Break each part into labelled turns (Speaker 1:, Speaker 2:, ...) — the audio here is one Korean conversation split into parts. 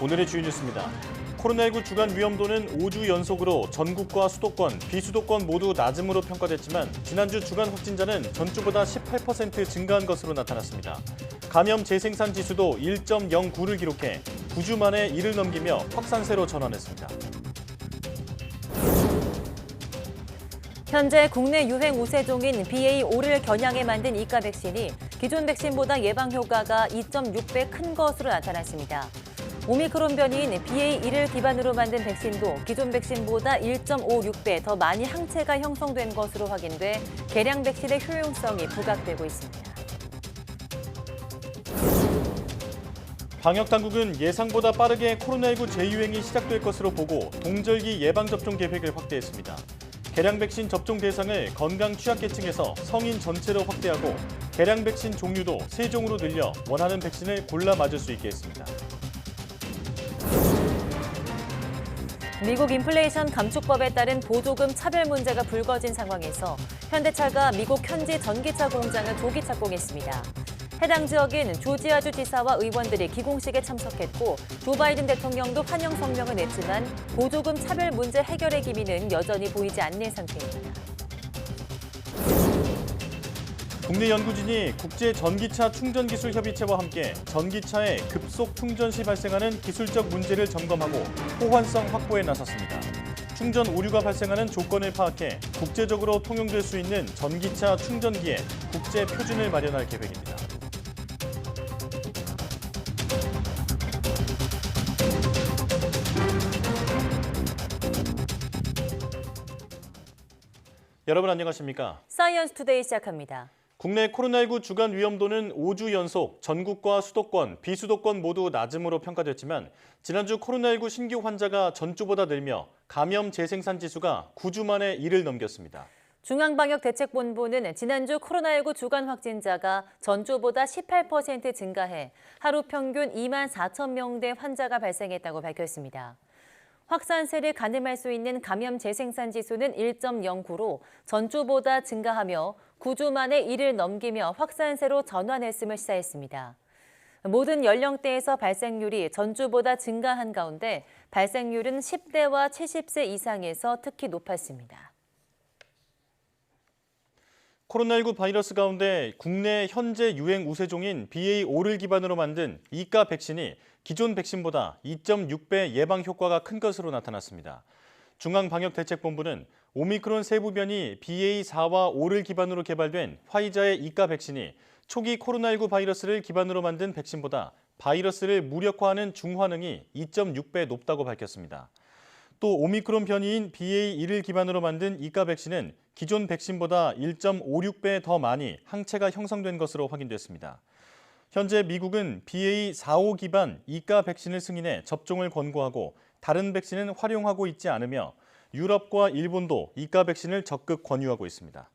Speaker 1: 오늘의 주요 뉴스입니다. 코로나19 주간 위험도는 5주 연속으로 전국과 수도권, 비수도권 모두 낮음으로 평가됐지만 지난주 주간 확진자는 전주보다 18% 증가한 것으로 나타났습니다. 감염 재생산 지수도 1.09를 기록해 9주 만에 1을 넘기며 확산세로 전환했습니다.
Speaker 2: 현재 국내 유행 우세종인 BA.5를 겨냥해 만든 이가 백신이 기존 백신보다 예방 효과가 2.6배 큰 것으로 나타났습니다. 오미크론 변이인 BA.1을 기반으로 만든 백신도 기존 백신보다 1.56배 더 많이 항체가 형성된 것으로 확인돼 개량 백신의 효용성이 부각되고 있습니다.
Speaker 1: 방역당국은 예상보다 빠르게 코로나19 재유행이 시작될 것으로 보고 동절기 예방접종 계획을 확대했습니다. 개량 백신 접종 대상을 건강 취약계층에서 성인 전체로 확대하고 개량 백신 종류도 3종으로 늘려 원하는 백신을 골라 맞을 수 있게 했습니다.
Speaker 2: 미국 인플레이션 감축법에 따른 보조금 차별 문제가 불거진 상황에서 현대차가 미국 현지 전기차 공장을 조기 착공했습니다. 해당 지역인 조지아주 지사와 의원들이 기공식에 참석했고 조 바이든 대통령도 환영 성명을 냈지만 보조금 차별 문제 해결의 기미는 여전히 보이지 않는 상태입니다.
Speaker 1: 국내 연구진이 국제전기차 충전기술협의체와 함께 전기차의 급속 충전 시 발생하는 기술적 문제를 점검하고 호환성 확보에 나섰습니다. 충전 오류가 발생하는 조건을 파악해 국제적으로 통용될 수 있는 전기차 충전기의 국제 표준을 마련할 계획입니다. 여러분 안녕하십니까?
Speaker 2: 사이언스 투데이 시작합니다.
Speaker 1: 국내 코로나19 주간 위험도는 5주 연속 전국과 수도권, 비수도권 모두 낮음으로 평가됐지만 지난주 코로나19 신규 환자가 전주보다 늘며 감염 재생산 지수가 9주 만에 1을 넘겼습니다.
Speaker 2: 중앙방역대책본부는 지난주 코로나19 주간 확진자가 전주보다 18% 증가해 하루 평균 2만 4천 명대 환자가 발생했다고 밝혔습니다. 확산세를 가늠할 수 있는 감염 재생산 지수는 1.09로 전주보다 증가하며 9주 만에 1을 넘기며 확산세로 전환했음을 시사했습니다. 모든 연령대에서 발생률이 전주보다 증가한 가운데 발생률은 10대와 70세 이상에서 특히 높았습니다.
Speaker 1: 코로나19 바이러스 가운데 국내 현재 유행 우세종인 BA.5를 기반으로 만든 이가 백신이 기존 백신보다 2.6배 예방 효과가 큰 것으로 나타났습니다. 중앙방역대책본부는 오미크론 세부 변이 BA.4와 5를 기반으로 개발된 화이자의 이가 백신이 초기 코로나19 바이러스를 기반으로 만든 백신보다 바이러스를 무력화하는 중환능이 2.6배 높다고 밝혔습니다. 또 오미크론 변이인 BA.1을 기반으로 만든 이가 백신은 기존 백신보다 1.56배 더 많이 항체가 형성된 것으로 확인됐습니다. 현재 미국은 BA.45 기반 이가 백신을 승인해 접종을 권고하고 다른 백신은 활용하고 있지 않으며 유럽과 일본도 이가 백신을 적극 권유하고 있습니다.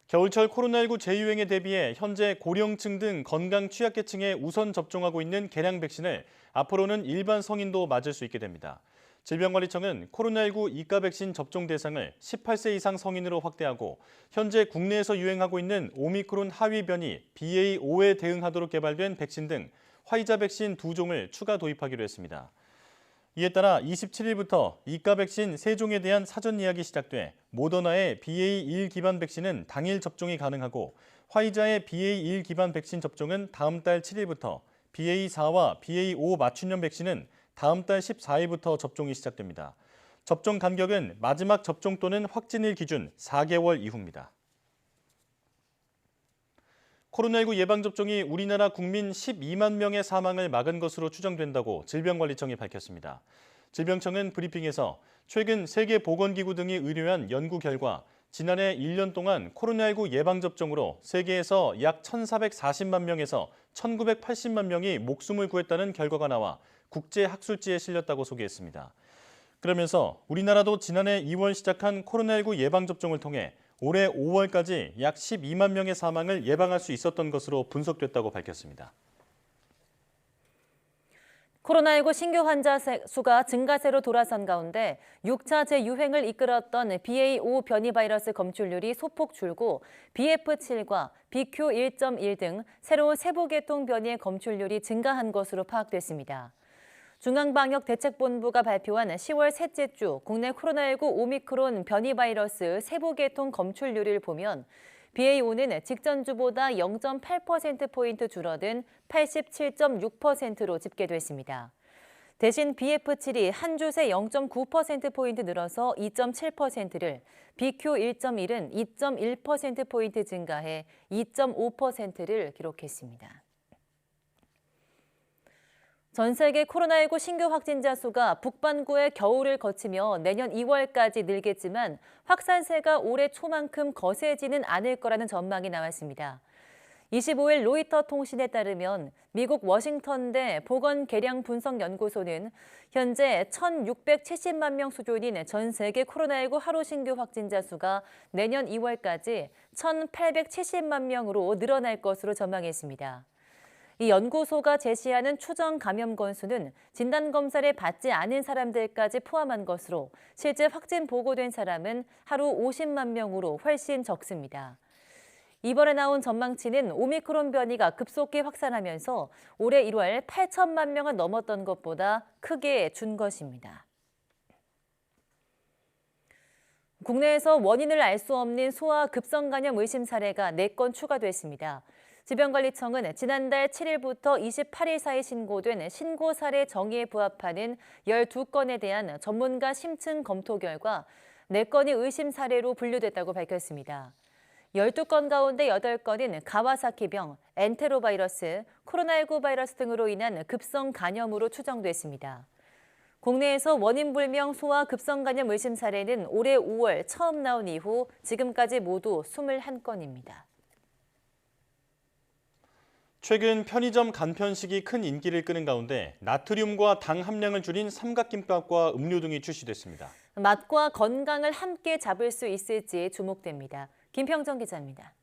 Speaker 1: 겨울철 코로나19 재유행에 대비해 현재 고령층 등 건강 취약계층에 우선 접종하고 있는 개량 백신을 앞으로는 일반 성인도 맞을 수 있게 됩니다. 질병관리청은 코로나19 이가 백신 접종 대상을 18세 이상 성인으로 확대하고 현재 국내에서 유행하고 있는 오미크론 하위 변이 BA.5에 대응하도록 개발된 백신 등 화이자 백신 2종을 추가 도입하기로 했습니다. 이에 따라 27일부터 이가 백신 3종에 대한 사전 예약이 시작돼 모더나의 BA.1 기반 백신은 당일 접종이 가능하고 화이자의 BA.1 기반 백신 접종은 다음 달 7일부터 BA.4와 BA.5 맞춤형 백신은 다음 달 14일부터 접종이 시작됩니다. 접종 간격은 마지막 접종 또는 확진일 기준 4개월 이후입니다. 코로나19 예방접종이 우리나라 국민 12만 명의 사망을 막은 것으로 추정된다고 질병관리청이 밝혔습니다. 질병청은 브리핑에서 최근 세계보건기구 등이 의뢰한 연구 결과 지난해 1년 동안 코로나19 예방접종으로 세계에서 약 1,440만 명에서 1,980만 명이 목숨을 구했다는 결과가 나와 국제학술지에 실렸다고 소개했습니다. 그러면서 우리나라도 지난해 2월 시작한 코로나19 예방접종을 통해 올해 5월까지 약 12만 명의 사망을 예방할 수 있었던 것으로 분석됐다고 밝혔습니다.
Speaker 2: 코로나19 신규 환자 수가 증가세로 돌아선 가운데 6차 재유행을 이끌었던 BA.5 변이 바이러스 검출률이 소폭 줄고 BF7과 BQ1.1 등 새로운 세부계통 변이의 검출률이 증가한 것으로 파악됐습니다. 중앙방역대책본부가 발표한 10월 셋째 주 국내 코로나19 오미크론 변이 바이러스 세부계통 검출률을 보면 BA.5는 직전 주보다 0.8%포인트 줄어든 87.6%로 집계됐습니다. 대신 BF7이 한 주 새 0.9%포인트 늘어서 2.7%를, BQ1.1은 2.1%포인트 증가해 2.5%를 기록했습니다. 전 세계 코로나19 신규 확진자 수가 북반구의 겨울을 거치며 내년 2월까지 늘겠지만 확산세가 올해 초만큼 거세지는 않을 거라는 전망이 나왔습니다. 25일 로이터 통신에 따르면 미국 워싱턴대 보건계량분석연구소는 현재 1,670만 명 수준인 전 세계 코로나19 하루 신규 확진자 수가 내년 2월까지 1,870만 명으로 늘어날 것으로 전망했습니다. 이 연구소가 제시하는 추정 감염 건수는 진단검사를 받지 않은 사람들까지 포함한 것으로 실제 확진 보고된 사람은 하루 50만 명으로 훨씬 적습니다. 이번에 나온 전망치는 오미크론 변이가 급속히 확산하면서 올해 1월 8천만 명을 넘었던 것보다 크게 준 것입니다. 국내에서 원인을 알 수 없는 소아 급성 간염 의심 사례가 4건 추가됐습니다. 질병관리청은 지난달 7일부터 28일 사이 신고된 신고 사례 정의에 부합하는 12건에 대한 전문가 심층 검토 결과 4건이 의심 사례로 분류됐다고 밝혔습니다. 12건 가운데 8건은 가와사키병, 엔테로바이러스, 코로나19 바이러스 등으로 인한 급성 간염으로 추정됐습니다. 국내에서 원인 불명 소아 급성 간염 의심 사례는 올해 5월 처음 나온 이후 지금까지 모두 21건입니다.
Speaker 1: 최근 편의점 간편식이 큰 인기를 끄는 가운데 나트륨과 당 함량을 줄인 삼각김밥과 음료 등이 출시됐습니다.
Speaker 2: 맛과 건강을 함께 잡을 수 있을지 주목됩니다. 김평정 기자입니다.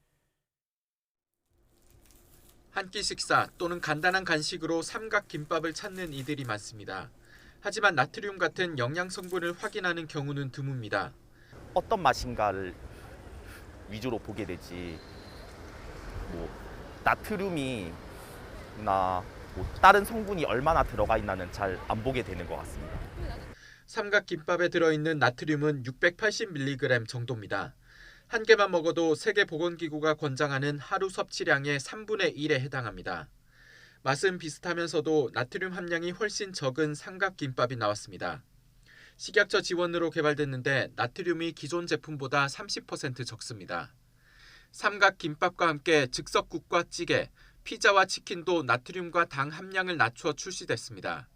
Speaker 3: 한 끼 식사 또는 간단한 간식으로 삼각김밥을 찾는 이들이 많습니다. 하지만 나트륨 같은 영양 성분을 확인하는 경우는 드뭅니다.
Speaker 4: 어떤 맛인가를 위주로 보게 되지 나트륨이나 다른 성분이 얼마나 들어가 있나는 잘 안 보게 되는 것 같습니다.
Speaker 3: 삼각김밥에 들어있는 나트륨은 680mg 정도입니다. 한 개만 먹어도 세계보건기구가 권장하는 하루 섭취량의 3분의 1에 해당합니다. 맛은 비슷하면서도 나트륨 함량이 훨씬 적은 삼각김밥이 나왔습니다. 식약처 지원으로 개발됐는데 나트륨이 기존 제품보다 30% 적습니다. 삼각김밥과 함께 즉석국과 찌개, 피자와 치킨도 나트륨과 당 함량을 낮춰 출시됐습니다.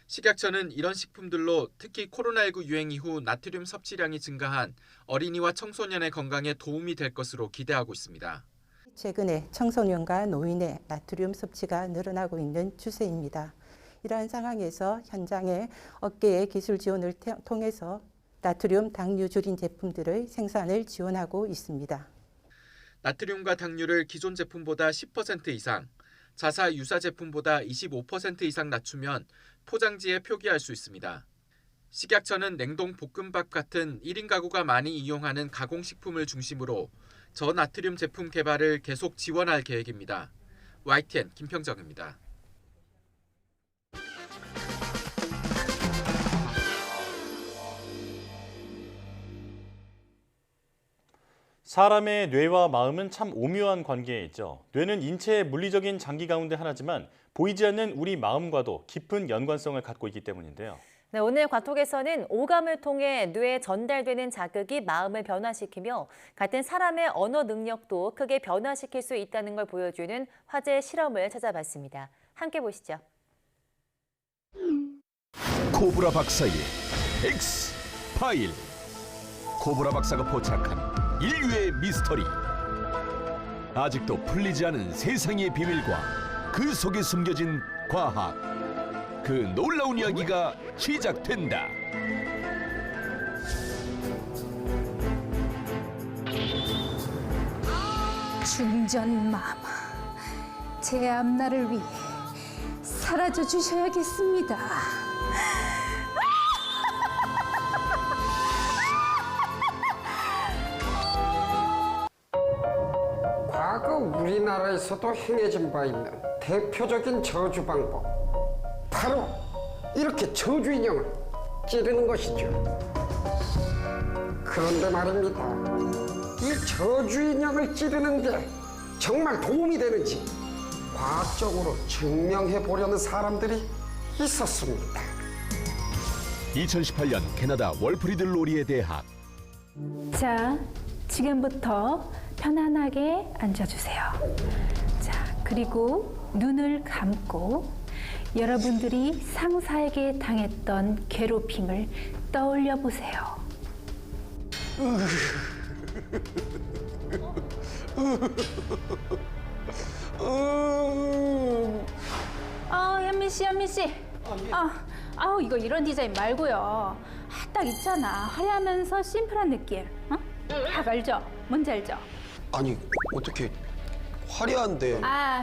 Speaker 3: 식약처는 이런 식품들로 특히 코로나19 유행 이후 나트륨 섭취량이 증가한 어린이와 청소년의 건강에 도움이 될 것으로 기대하고 있습니다.
Speaker 5: 최근에 청소년과 노인의 나트륨 섭취가 늘어나고 있는 추세입니다. 이러한 상황에서 현장의 업계의 기술 지원을 통해서 나트륨 당류 줄인 제품들의 생산을 지원하고 있습니다.
Speaker 3: 나트륨과 당류를 기존 제품보다 10% 이상, 자사 유사 제품보다 25% 이상 낮추면 포장지에 표기할 수 있습니다. 식약처는 냉동 볶음밥 같은 1인 가구가 많이 이용하는 가공식품을 중심으로 저나트륨 제품 개발을 계속 지원할 계획입니다. YTN 김평정입니다.
Speaker 1: 사람의 뇌와 마음은 참 오묘한 관계에 있죠. 뇌는 인체의 물리적인 장기 가운데 하나지만 보이지 않는 우리 마음과도 깊은 연관성을 갖고 있기 때문인데요.
Speaker 2: 네, 오늘 과톡에서는 오감을 통해 뇌에 전달되는 자극이 마음을 변화시키며 같은 사람의 언어 능력도 크게 변화시킬 수 있다는 걸 보여주는 화제 실험을 찾아봤습니다. 함께 보시죠.
Speaker 6: 코브라 박사의 X 파일. 코브라 박사가 포착한 인류의 미스터리. 아직도 풀리지 않은 세상의 비밀과 그 속에 숨겨진 과학. 그 놀라운 이야기가 시작된다.
Speaker 7: 중전 마마, 제 앞날을 위해 사라져 주셔야겠습니다.
Speaker 8: 과거 우리나라에서도 행해진 바 있는 대표적인 저주 방법, 바로 이렇게 저주 인형을 찌르는 것이죠. 그런데 말입니다, 이 저주 인형을 찌르는 게 정말 도움이 되는지 과학적으로 증명해 보려는 사람들이 있었습니다.
Speaker 6: 2018년 캐나다 월프리드 로리의 대학.
Speaker 7: 자, 지금부터 편안하게 앉아주세요. 자, 그리고 눈을 감고 여러분들이 상사에게 당했던 괴롭힘을 떠올려 보세요. 현민 씨. 이거 이런 디자인 말고요. 딱 있잖아. 화려하면서 심플한 느낌. 딱 알죠? 뭔지 알죠?
Speaker 9: 아니 어떻게 화려한데?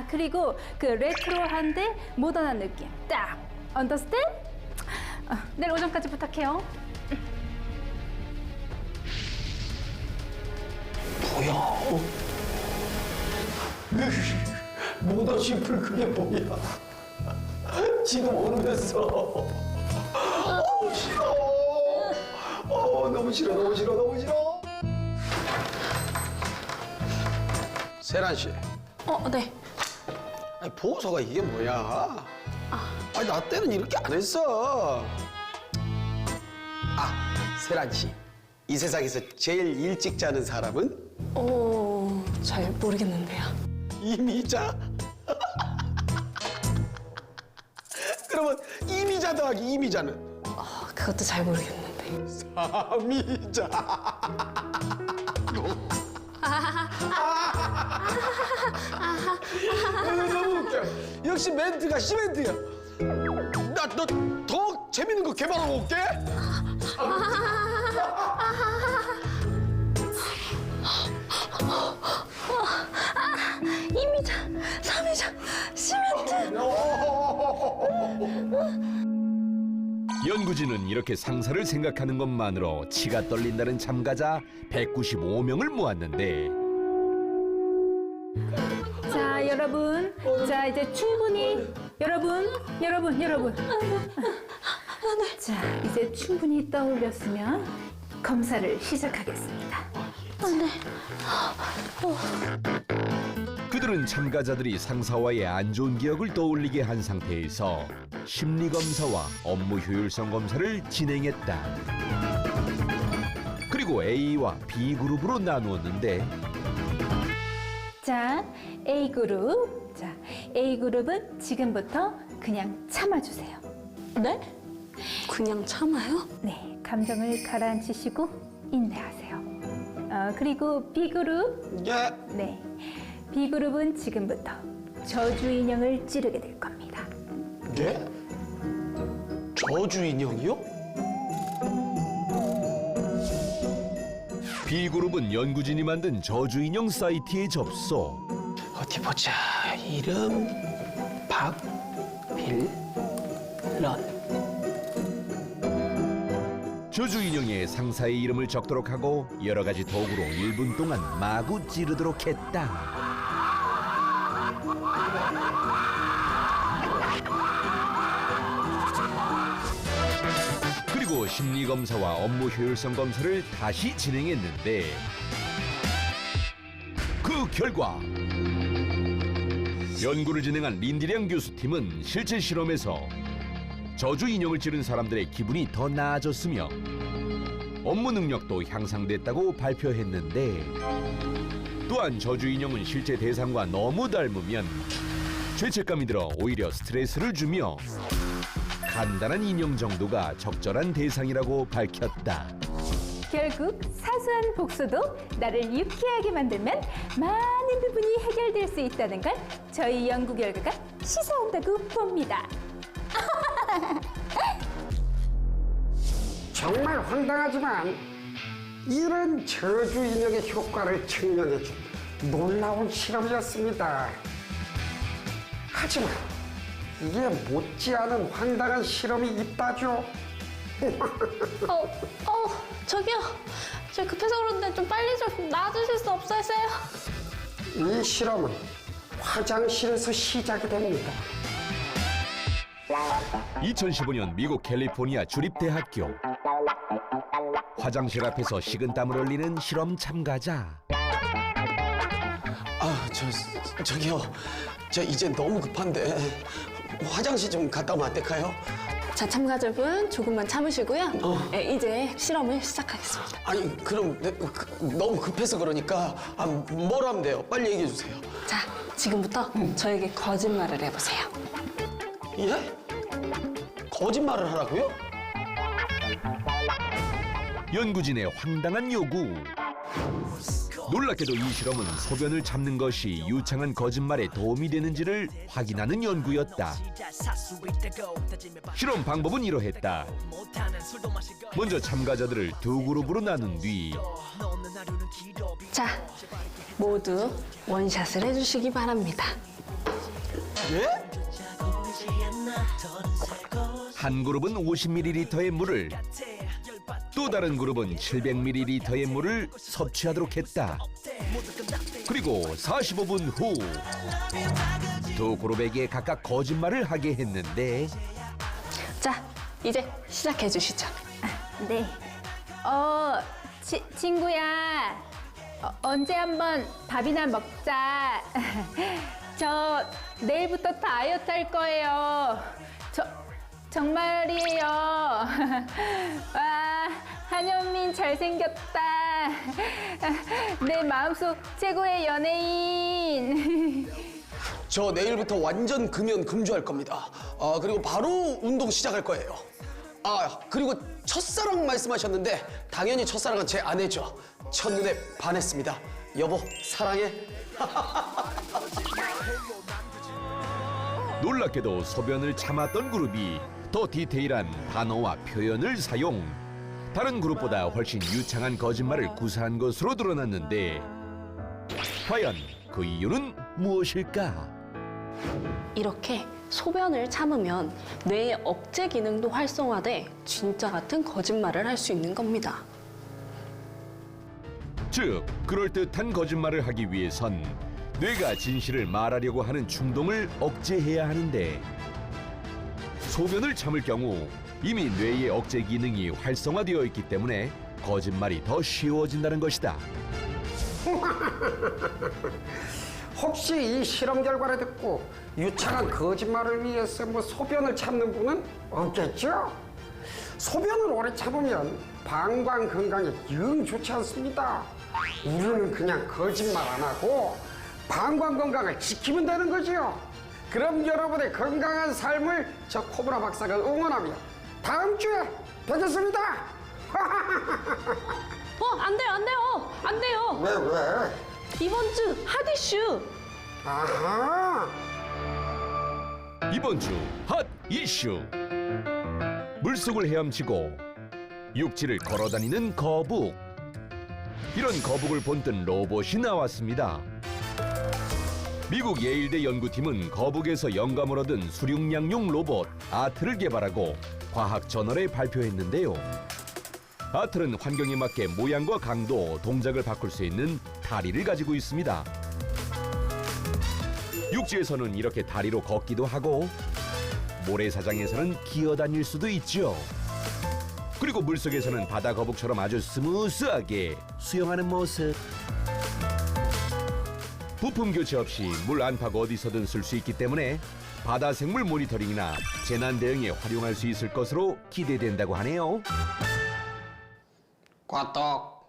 Speaker 7: 그리고 그 레트로한데 모던한 느낌. 딱 언더스탠? 내일 오전까지 부탁해요.
Speaker 9: 뭐야? 모더 심플 그게 뭐야? 지금 오늘했어. 싫어. 너무 싫어. 세란 씨.
Speaker 7: 네.
Speaker 9: 아니 보고서가 이게 뭐야? 아니 나 때는 이렇게 안 했어. 세란 씨. 이 세상에서 제일 일찍 자는 사람은?
Speaker 10: 잘 모르겠는데요.
Speaker 9: 이미자? 그러면 이미자 더하기 이미자는?
Speaker 10: 그것도 잘 모르겠는데.
Speaker 9: 사미자. 너무 웃겨. 역시 멘트가 시멘트야. 나 너 더 재밌는 거 개발하고 올게.
Speaker 10: 이미자, 삼이자, 시멘트.
Speaker 6: 연구진은 이렇게 상사를 생각하는 것만으로 치가 떨린다는 참가자 195명을 모았는데
Speaker 7: 자, 여러분. 자, 이제 충분히 여러분. 자, 이제 충분히 떠올렸으면 검사를 시작하겠습니다.
Speaker 6: 그들은 참가자들이 상사와의 안 좋은 기억을 떠올리게 한 상태에서 심리검사와 업무 효율성 검사를 진행했다. 그리고 A와 B그룹으로 나누었는데
Speaker 7: 자, A그룹. 자, A그룹은 지금부터 그냥 참아주세요.
Speaker 10: 네? 그냥 참아요?
Speaker 7: 네, 감정을 가라앉히시고 인내하세요. 그리고 B그룹.
Speaker 9: 예.
Speaker 7: 네, B그룹은 지금부터 저주 인형을 찌르게 될 겁니다.
Speaker 9: 예? 저주 인형이요?
Speaker 6: B그룹은 연구진이 만든 저주 인형 사이트에 접속.
Speaker 9: 어디 보자. 이름 박빌런.
Speaker 6: 저주 인형에 상사의 이름을 적도록 하고 여러 가지 도구로 1분 동안 마구 찌르도록 했다. 그리고 심리검사와 업무 효율성 검사를 다시 진행했는데 그 결과 연구를 진행한 린디량 교수팀은 실제 실험에서 저주 인형을 찌른 사람들의 기분이 더 나아졌으며 업무 능력도 향상됐다고 발표했는데 또한 저주 인형은 실제 대상과 너무 닮으면 죄책감이 들어 오히려 스트레스를 주며 간단한 인형 정도가 적절한 대상이라고 밝혔다.
Speaker 7: 결국 사소한 복수도 나를 유쾌하게 만들면 많은 부분이 해결될 수 있다는 걸 저희 연구 결과가 시사한다고 봅니다.
Speaker 8: 정말 황당하지만 이런 저주 인형의 효과를 증명해준 놀라운 실험이었습니다. 하지만 이게 못지않은 황당한 실험이 있다죠.
Speaker 10: 저기요. 저 급해서 그런데 좀 빨리 좀 나와주실 수 없으세요?
Speaker 8: 이 실험은 화장실에서 시작이 됩니다.
Speaker 6: 2015년 미국 캘리포니아 주립대학교. 화장실 앞에서 식은땀을 흘리는 실험 참가자.
Speaker 9: 저기요. 저 이제 너무 급한데 화장실 좀 갔다 오면 안 될까요?
Speaker 10: 자, 참가자분 조금만 참으시고요. 네, 이제 실험을 시작하겠습니다.
Speaker 9: 아니 그럼 너무 급해서 그러니까 뭘 하면 돼요? 빨리 얘기해 주세요.
Speaker 10: 자, 지금부터 저에게 거짓말을 해보세요.
Speaker 9: 예? 거짓말을 하라고요?
Speaker 6: 연구진의 황당한 요구. 놀랍게도 이 실험은 소변을 참는 것이 유창한 거짓말에 도움이 되는지를 확인하는 연구였다. 실험 방법은 이러했다. 먼저 참가자들을 두 그룹으로 나눈 뒤
Speaker 10: 자, 모두 원샷을 해주시기 바랍니다.
Speaker 9: 예?
Speaker 6: 한 그룹은 50ml의 물을, 또 다른 그룹은 700ml의 물을 섭취하도록 했다. 그리고 45분 후 두 그룹에게 각각 거짓말을 하게 했는데
Speaker 10: 자, 이제 시작해 주시죠.
Speaker 7: 네. 친구야. 언제 한번 밥이나 먹자. 저 내일부터 다이어트 할 거예요. 정말이에요. 와, 한현민 잘생겼다. 내 마음속 최고의 연예인.
Speaker 9: 저 내일부터 완전 금연 금주할 겁니다. 그리고 바로 운동 시작할 거예요. 그리고 첫사랑 말씀하셨는데 당연히 첫사랑은 제 아내죠. 첫눈에 반했습니다. 여보 사랑해.
Speaker 6: 놀랍게도 소변을 참았던 그룹이 더 디테일한 단어와 표현을 사용, 다른 그룹보다 훨씬 유창한 거짓말을 구사한 것으로 드러났는데 과연 그 이유는 무엇일까?
Speaker 10: 이렇게 소변을 참으면 뇌의 억제 기능도 활성화돼 진짜 같은 거짓말을 할 수 있는 겁니다.
Speaker 6: 즉, 그럴듯한 거짓말을 하기 위해선 뇌가 진실을 말하려고 하는 충동을 억제해야 하는데 소변을 참을 경우 이미 뇌의 억제 기능이 활성화되어 있기 때문에 거짓말이 더 쉬워진다는 것이다.
Speaker 8: 혹시 이 실험 결과를 듣고 유창한 거짓말을 위해서 소변을 참는 분은 없겠죠? 소변을 오래 참으면 방광 건강에 영 좋지 않습니다. 우리는 그냥 거짓말 안 하고 방광 건강을 지키면 되는 거죠. 그럼 여러분의 건강한 삶을 저 코브라 박사가 응원하며 다음 주에 뵙겠습니다.
Speaker 10: 안 돼요.
Speaker 8: 왜?
Speaker 10: 이번 주 핫 이슈.
Speaker 8: 아하.
Speaker 6: 이번 주 핫 이슈. 물속을 헤엄치고 육지를 걸어다니는 거북. 이런 거북을 본뜬 로봇이 나왔습니다. 미국 예일대 연구팀은 거북에서 영감을 얻은 수륙양용 로봇 아트를 개발하고 과학 저널에 발표했는데요. 아트는 환경에 맞게 모양과 강도, 동작을 바꿀 수 있는 다리를 가지고 있습니다. 육지에서는 이렇게 다리로 걷기도 하고 모래사장에서는 기어다닐 수도 있죠. 그리고 물속에서는 바다 거북처럼 아주 스무스하게 수영하는 모습. 부품 교체 없이 물 안팎 어디서든 쓸 수 있기 때문에 바다 생물 모니터링이나 재난 대응에 활용할 수 있을 것으로 기대된다고 하네요.
Speaker 8: 과떡.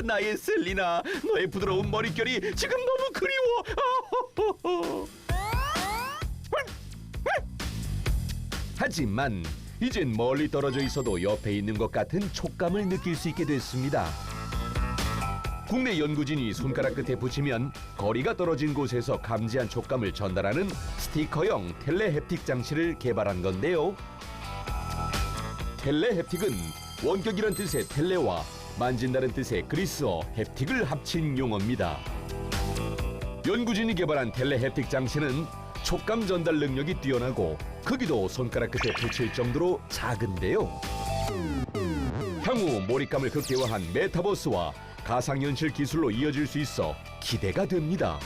Speaker 6: 나의 셀리나, 너의 부드러운 머릿결이 지금 너무 그리워. 하지만 이젠 멀리 떨어져 있어도 옆에 있는 것 같은 촉감을 느낄 수 있게 됐습니다. 국내 연구진이 손가락 끝에 붙이면 거리가 떨어진 곳에서 감지한 촉감을 전달하는 스티커형 텔레헵틱 장치를 개발한 건데요. 텔레헵틱은 원격이란 뜻의 텔레와 만진다는 뜻의 그리스어 헵틱을 합친 용어입니다. 연구진이 개발한 텔레헵틱 장치는 촉감 전달 능력이 뛰어나고 크기도 손가락 끝에 붙일 정도로 작은데요. 향후 몰입감을 극대화한 메타버스와 가상현실 기술로 이어질 수 있어 기대가 됩니다.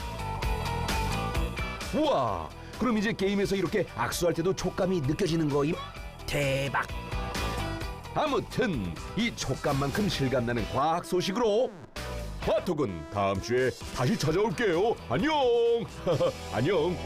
Speaker 6: 우와, 그럼 이제 게임에서 이렇게 악수할 때도 촉감이 느껴지는 거임? 대박! 아무튼 이 촉감만큼 실감나는 과학 소식으로 화톡은 다음 주에 다시 찾아올게요. 안녕! 안녕!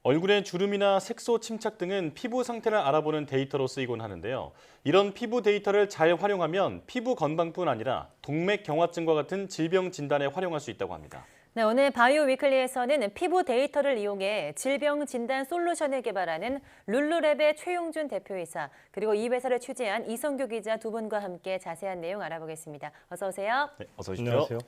Speaker 1: 얼굴의 주름이나 색소 침착 등은 피부 상태를 알아보는 데이터로 쓰이곤 하는데요. 이런 피부 데이터를 잘 활용하면 피부 건강뿐 아니라 동맥경화증과 같은 질병 진단에 활용할 수 있다고 합니다.
Speaker 2: 네, 오늘 바이오 위클리에서는 피부 데이터를 이용해 질병 진단 솔루션을 개발하는 룰루랩의 최용준 대표이사, 그리고 이 회사를 취재한 이성규 기자 두 분과 함께 자세한 내용 알아보겠습니다. 어서 오세요.
Speaker 1: 네, 어서 오십시오. 안녕하세요.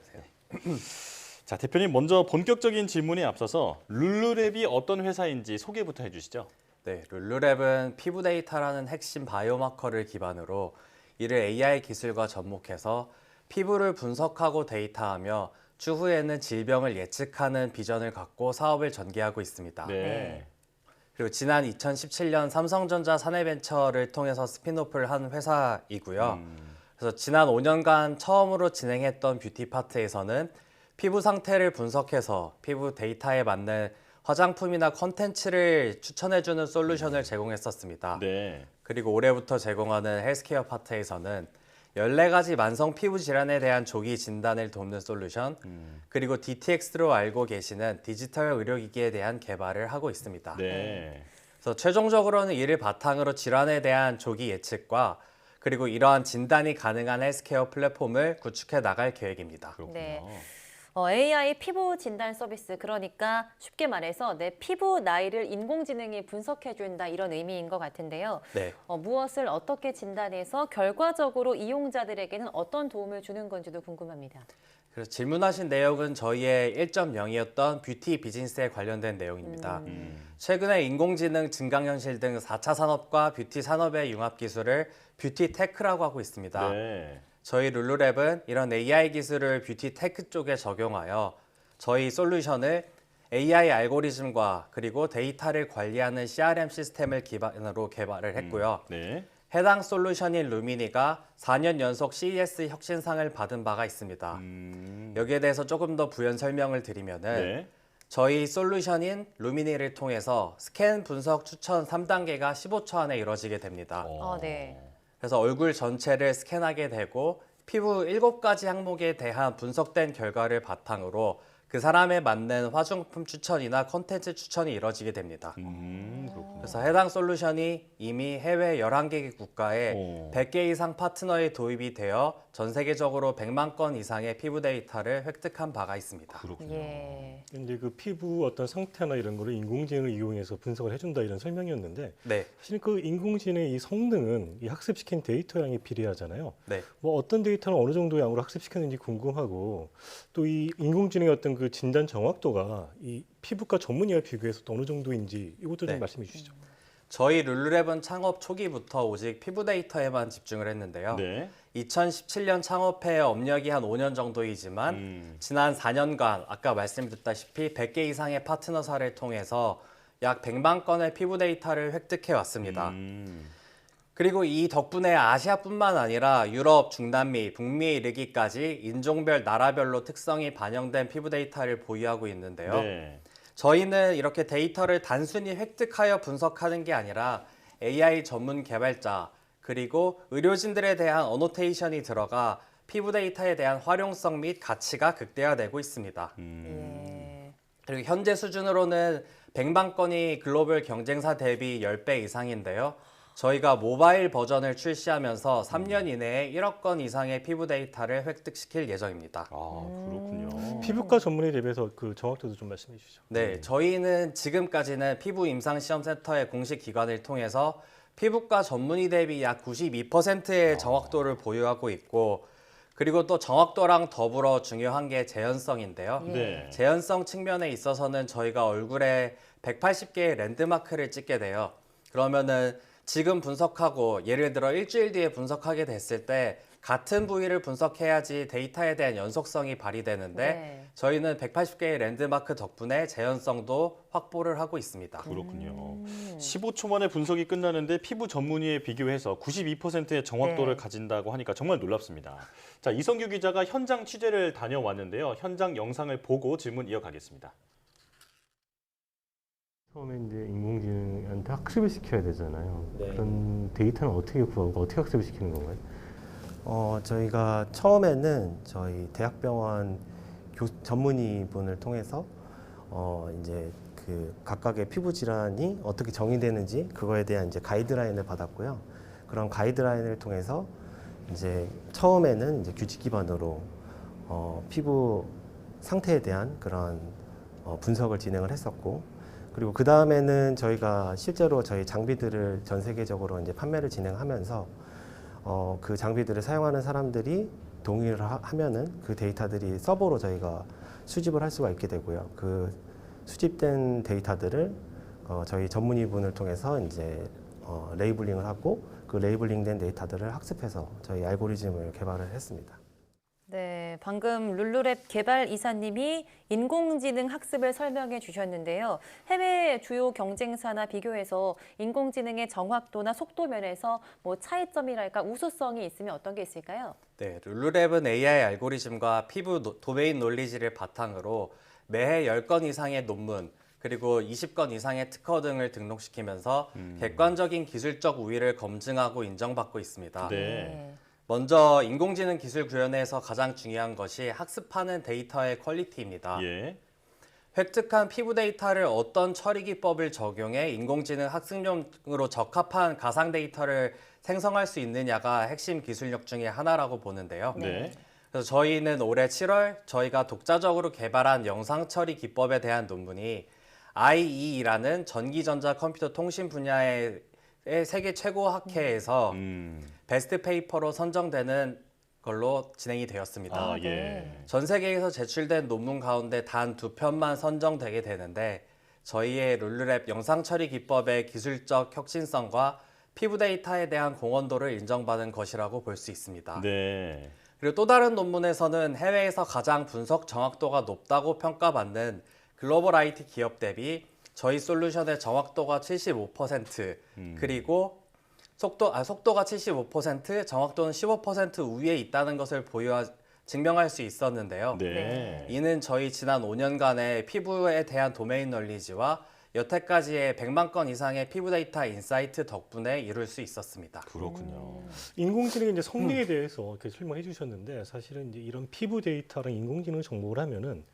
Speaker 1: 자, 대표님 먼저 본격적인 질문에 앞서서 룰루랩이 어떤 회사인지 소개부터 해주시죠.
Speaker 11: 네, 룰루랩은 피부 데이터라는 핵심 바이오마커를 기반으로 이를 AI 기술과 접목해서 피부를 분석하고 데이터하며 추후에는 질병을 예측하는 비전을 갖고 사업을 전개하고 있습니다.
Speaker 1: 네.
Speaker 11: 그리고 지난 2017년 삼성전자 사내벤처를 통해서 스핀오프를 한 회사이고요. 그래서 지난 5년간 처음으로 진행했던 뷰티 파트에서는 피부 상태를 분석해서 피부 데이터에 맞는 화장품이나 콘텐츠를 추천해주는 솔루션을 제공했었습니다.
Speaker 1: 네.
Speaker 11: 그리고 올해부터 제공하는 헬스케어 파트에서는 14가지 만성 피부 질환에 대한 조기 진단을 돕는 솔루션, 그리고 DTX로 알고 계시는 디지털 의료기기에 대한 개발을 하고 있습니다.
Speaker 1: 네.
Speaker 11: 그래서 최종적으로는 이를 바탕으로 질환에 대한 조기 예측과 그리고 이러한 진단이 가능한 헬스케어 플랫폼을 구축해 나갈 계획입니다.
Speaker 1: 그렇군요.
Speaker 2: 네. AI 피부 진단 서비스, 그러니까 쉽게 말해서 내 피부 나이를 인공지능이 분석해준다, 이런 의미인 것 같은데요.
Speaker 11: 네.
Speaker 2: 무엇을 어떻게 진단해서 결과적으로 이용자들에게는 어떤 도움을 주는 건지도 궁금합니다.
Speaker 11: 그래서 질문하신 내용은 저희의 1.0이었던 뷰티 비즈니스에 관련된 내용입니다. 최근에 인공지능, 증강현실 등 4차 산업과 뷰티 산업의 융합 기술을 뷰티 테크라고 하고 있습니다.
Speaker 1: 네.
Speaker 11: 저희 룰루랩은 이런 AI 기술을 뷰티 테크 쪽에 적용하여 저희 솔루션을 AI 알고리즘과 그리고 데이터를 관리하는 CRM 시스템을 기반으로 개발을 했고요.
Speaker 1: 네.
Speaker 11: 해당 솔루션인 루미니가 4년 연속 CES 혁신상을 받은 바가 있습니다. 여기에 대해서 조금 더 부연 설명을 드리면은
Speaker 1: 네.
Speaker 11: 저희 솔루션인 루미니를 통해서 스캔 분석 추천 3단계가 15초 안에 이루어지게 됩니다.
Speaker 2: 네.
Speaker 11: 그래서 얼굴 전체를 스캔하게 되고 피부 7가지 항목에 대한 분석된 결과를 바탕으로 그 사람에 맞는 화장품 추천이나 콘텐츠 추천이 이루어지게 됩니다.
Speaker 1: 그렇군요.
Speaker 11: 그래서 해당 솔루션이 이미 해외 11개 국가에 100개 이상 파트너에 도입이 되어 전 세계적으로 100만 건 이상의 피부 데이터를 획득한 바가 있습니다.
Speaker 1: 그렇군요.
Speaker 2: 예.
Speaker 12: 이제 그 피부 어떤 상태나 이런 거를 인공지능을 이용해서 분석을 해준다, 이런 설명이었는데,
Speaker 11: 네.
Speaker 12: 사실 그 인공지능의 이 성능은 이 학습시킨 데이터 양이 비례하잖아요.
Speaker 11: 네.
Speaker 12: 뭐 어떤 데이터는 어느 정도 양으로 학습시켰는지 궁금하고, 또 이 인공지능의 어떤 그 진단 정확도가 이 피부과 전문의와 비교해서 또 어느 정도인지 이것도 좀
Speaker 11: 네.
Speaker 12: 말씀해 주시죠.
Speaker 11: 저희 룰루랩은 창업 초기부터 오직 피부 데이터에만 집중을 했는데요.
Speaker 1: 네.
Speaker 11: 2017년 창업해 업력이 한 5년 정도이지만 지난 4년간 아까 말씀드렸다시피 100개 이상의 파트너사를 통해서 약 100만 건의 피부 데이터를 획득해 왔습니다. 그리고 이 덕분에 아시아뿐만 아니라 유럽, 중남미, 북미에 이르기까지 인종별, 나라별로 특성이 반영된 피부 데이터를 보유하고 있는데요.
Speaker 1: 네.
Speaker 11: 저희는 이렇게 데이터를 단순히 획득하여 분석하는 게 아니라 AI 전문 개발자, 그리고 의료진들에 대한 어노테이션이 들어가 피부 데이터에 대한 활용성 및 가치가 극대화되고 있습니다.
Speaker 2: 예.
Speaker 11: 그리고 현재 수준으로는 100만 건이 글로벌 경쟁사 대비 10배 이상인데요. 저희가 모바일 버전을 출시하면서 3년 이내에 1억 건 이상의 피부 데이터를 획득시킬 예정입니다.
Speaker 1: 그렇군요.
Speaker 12: 피부과 전문의 대비해서 그 정확도도 좀 말씀해 주시죠.
Speaker 11: 네, 저희는 지금까지는 피부 임상시험센터의 공식 기관을 통해서 피부과 전문의 대비 약 92%의 정확도를 보유하고 있고, 그리고 또 정확도랑 더불어 중요한 게 재현성인데요.
Speaker 1: 네.
Speaker 11: 재현성 측면에 있어서는 저희가 얼굴에 180개의 랜드마크를 찍게 돼요. 그러면은 지금 분석하고 예를 들어 일주일 뒤에 분석하게 됐을 때 같은 부위를 분석해야지 데이터에 대한 연속성이 발휘되는데
Speaker 2: 네.
Speaker 11: 저희는 180개의 랜드마크 덕분에 재현성도 확보를 하고 있습니다.
Speaker 1: 그렇군요. 15초 만에 분석이 끝나는데 피부 전문의에 비교해서 92%의 정확도를
Speaker 2: 네.
Speaker 1: 가진다고 하니까 정말 놀랍습니다. 자, 이성규 기자가 현장 취재를 다녀왔는데요. 현장 영상을 보고 질문 이어가겠습니다.
Speaker 12: 처음에 이제 인공지능한테 학습을 시켜야 되잖아요.
Speaker 13: 네.
Speaker 12: 그런 데이터는 어떻게 구하고 어떻게 학습을 시키는 건가요?
Speaker 13: 저희가 처음에는 저희 대학병원 전문의분을 통해서 이제 그 각각의 피부 질환이 어떻게 정의되는지 그거에 대한 이제 가이드라인을 받았고요. 그런 가이드라인을 통해서 이제 처음에는 이제 규칙 기반으로 피부 상태에 대한 그런 분석을 진행을 했었고, 그리고 그 다음에는 저희가 실제로 저희 장비들을 전 세계적으로 이제 판매를 진행하면서 그 장비들을 사용하는 사람들이 동의를 하면은 그 데이터들이 서버로 저희가 수집을 할 수가 있게 되고요. 그 수집된 데이터들을 저희 전문의분을 통해서 이제 레이블링을 하고 그 레이블링된 데이터들을 학습해서 저희 알고리즘을 개발을 했습니다.
Speaker 2: 네, 방금 룰루랩 개발 이사님이 인공지능 학습을 설명해 주셨는데요. 해외 주요 경쟁사나 비교해서 인공지능의 정확도나 속도 면에서 뭐 차이점이랄까 우수성이 있으면 어떤 게 있을까요?
Speaker 11: 네, 룰루랩은 AI 알고리즘과 피부 도메인 논리지를 바탕으로 매해 10건 이상의 논문, 그리고 20건 이상의 특허 등을 등록시키면서 객관적인 기술적 우위를 검증하고 인정받고 있습니다.
Speaker 1: 네.
Speaker 11: 먼저 인공지능 기술 구현에서 가장 중요한 것이 학습하는 데이터의 퀄리티입니다.
Speaker 1: 예.
Speaker 11: 획득한 피부 데이터를 어떤 처리 기법을 적용해 인공지능 학습용으로 적합한 가상 데이터를 생성할 수 있느냐가 핵심 기술력 중에 하나라고 보는데요.
Speaker 1: 네.
Speaker 11: 그래서 저희는 올해 7월 저희가 독자적으로 개발한 영상 처리 기법에 대한 논문이 IEE라는 전기전자 컴퓨터 통신 분야의 세계 최고 학회에서 베스트 페이퍼로 선정되는 걸로 진행이 되었습니다.
Speaker 1: 아, 예.
Speaker 11: 전 세계에서 제출된 논문 가운데 단 2편만 선정되게 되는데 저희의 룰루랩 영상 처리 기법의 기술적 혁신성과 피부 데이터에 대한 공헌도를 인정받은 것이라고 볼 수 있습니다.
Speaker 1: 네.
Speaker 11: 그리고 또 다른 논문에서는 해외에서 가장 분석 정확도가 높다고 평가받는 글로벌 IT 기업 대비 저희 솔루션의 정확도가 75%, 그리고 속도가 75%, 정확도는 15% 우위에 있다는 것을 증명할 수 있었는데요.
Speaker 1: 네.
Speaker 11: 이는 저희 지난 5년간의 피부에 대한 도메인 널리지와 여태까지의 100만 건 이상의 피부 데이터 인사이트 덕분에 이룰 수 있었습니다.
Speaker 1: 그렇군요.
Speaker 12: 인공지능의 이제 성능에 대해서 이렇게 설명해 주셨는데 사실은 이제 이런 피부 데이터랑 인공지능 정보를 하면은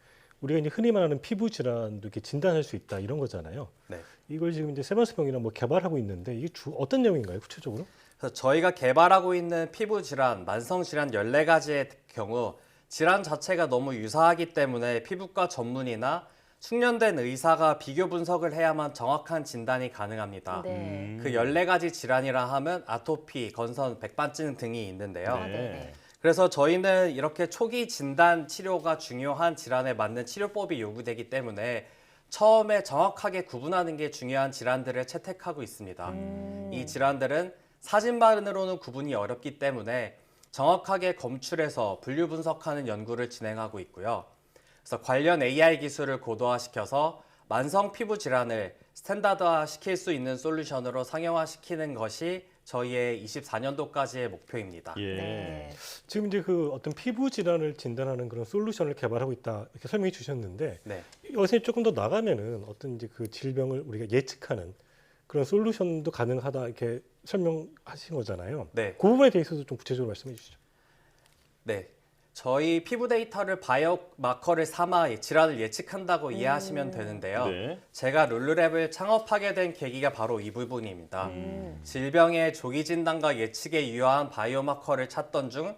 Speaker 12: 우리가 이제 흔히 말하는 피부 질환도 이렇게 진단할 수 있다 이런 거잖아요.
Speaker 11: 네.
Speaker 12: 이걸 지금 이제 세바스 병이랑 뭐 개발하고 있는데 이게 어떤 내용인가요, 구체적으로?
Speaker 11: 그래서 저희가 개발하고 있는 피부 질환, 만성 질환 14가지의 경우 질환 자체가 너무 유사하기 때문에 피부과 전문의나 숙련된 의사가 비교 분석을 해야만 정확한 진단이 가능합니다.
Speaker 2: 네.
Speaker 11: 그 14가지 질환이라 하면 아토피, 건선, 백반증 등이 있는데요.
Speaker 1: 네.
Speaker 11: 그래서 저희는 이렇게 초기 진단 치료가 중요한 질환에 맞는 치료법이 요구되기 때문에 처음에 정확하게 구분하는 게 중요한 질환들을 채택하고 있습니다. 이 질환들은 사진만으로는 구분이 어렵기 때문에 정확하게 검출해서 분류 분석하는 연구를 진행하고 있고요. 그래서 관련 AI 기술을 고도화시켜서 만성 피부 질환을 스탠다드화 시킬 수 있는 솔루션으로 상용화시키는 것이 저희의 24년도까지의 목표입니다.
Speaker 1: 예.
Speaker 2: 네.
Speaker 12: 지금 이제 그 어떤 피부 질환을 진단하는 그런 솔루션을 개발하고 있다 이렇게 설명해 주셨는데
Speaker 11: 네.
Speaker 12: 여기서 조금 더 나가면은 어떤 이제 그 질병을 우리가 예측하는 그런 솔루션도 가능하다 이렇게 설명하신 거잖아요.
Speaker 11: 네.
Speaker 12: 그 부분에 대해서도 좀 구체적으로 말씀해 주시죠.
Speaker 11: 네. 저희 피부 데이터를 바이오마커를 삼아 질환을 예측한다고 이해하시면 되는데요.
Speaker 1: 네.
Speaker 11: 제가 룰루랩을 창업하게 된 계기가 바로 이 부분입니다. 질병의 조기 진단과 예측에 유효한 바이오마커를 찾던 중